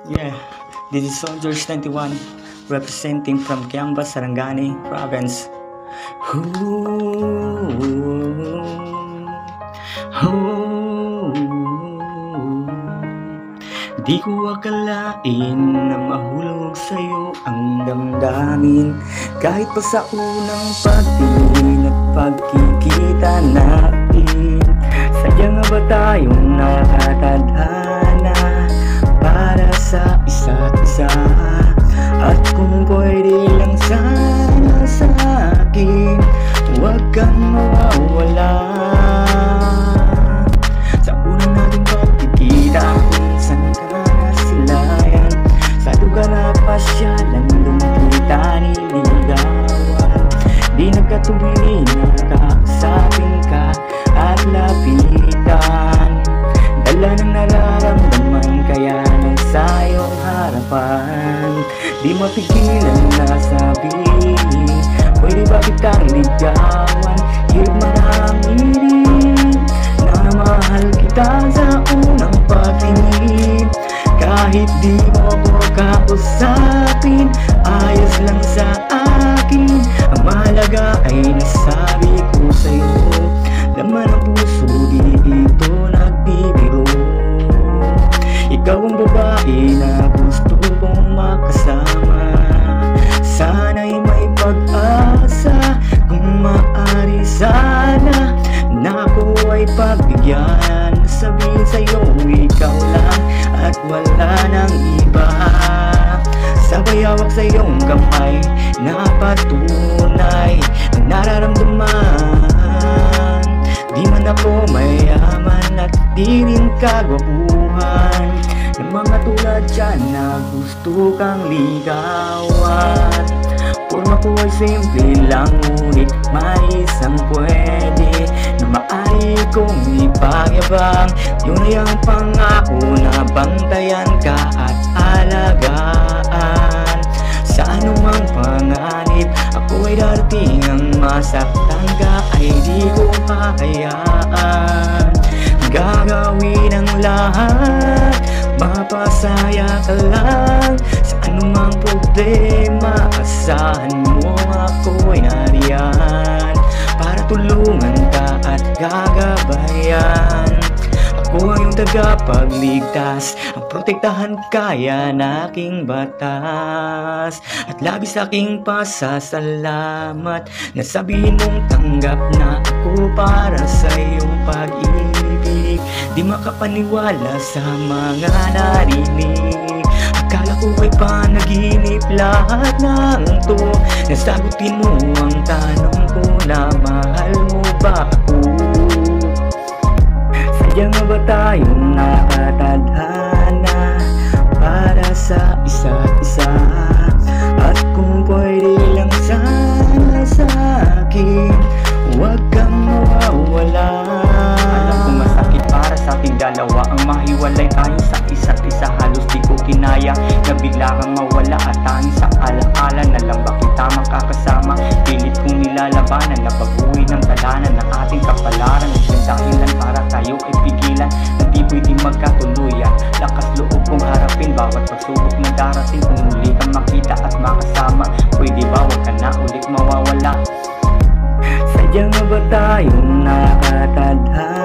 Yeah, this is Soldiers 91 representing from Kiamba, Sarangani province. Ooh, ooh, di ko akalain na mahulog sa'yo ang damdamin. Kahit pa sa unang pagtingin at pagkikita natin, sadya nga ba tayong nakatadhana para sa isa't isa? At kung pwede lang sana sa akin, huwag kang mawawala. Sa unang nating pagkikita, minsan ka nasilayan, sa lugar na pasyalan, doon kita niligawan. Di nagkatubili na kausapin ka at lapitan, dala ng nararamdaman kaya nasa iyong harapan. Di mapigilan na sabihin, pwede ba kitang ligawan? Hirap mananginin na mahal kita sa unang pagtingin. Kahit di mo ako kausapin, ayos lang sa akin. Ang mahalaga ay nasabi ko sa'yo, laman ang puso di ito nagbibiro. Ikaw ang babae na gusto kong makasama, sana'y may pag-asa. Kung maaari sana na ako ay pagbigyan, sabihin sa'yo ikaw lang at wala nang iba. Sabay hawak sa iyong kamay na patunay ang nararamdaman. Di man ako mayaman at di rin kagwapuhan, ng mga tulad dyan na gusto kang ligawan. Forma ko ay simple lang, ngunit may isang pwede na maaari kong ipagyabang. Yun ay ang pangako na bantayan ka at alagaan. Sa anumang panganib, ako ay darating. Ang masaktan ka ay di ko hahayaan. Gagawin ang lahat, mapasaya ka lang. Sa anumang problema, asahan mo ako'y nariyan para tulungan ka at gagabayan. Ako ang iyong tagapagligtas, ang protektahan kaya na aking batas. At labis aking pasasalamat na sabihin mong tanggap na ako para sa iyong pag-ibig. Di makapaniwala sa mga narinig, akala ko ay panaginip lahat ng to. Nasagutin mo ang tanong ko na mahal mo ba ako? Sadya nga ba tayong nakatadhana para sa isa't isa? At kung pwede lang sana sa akin, huwag kang mawawala. Alam ko masakit para sa ating dalawa ang mahiwalay tayo sa isa't isa. Halos di ko kinaya na bigla kang mawala at tanging sa alaala na lang ba kita makakasama. Pilit kong nilalabanan na pag-uwi ng talanan ng ating kapalaran. Isang dahilan para tayo ay pigilan na di pwedeng magkatuluyan. Lakas loob kong harapin bawat pagsubok na darating. Kung muli kang makita at makasama, pwede ba wag ka na ulit mawawala? Sadya nga ba tayong nakatadhana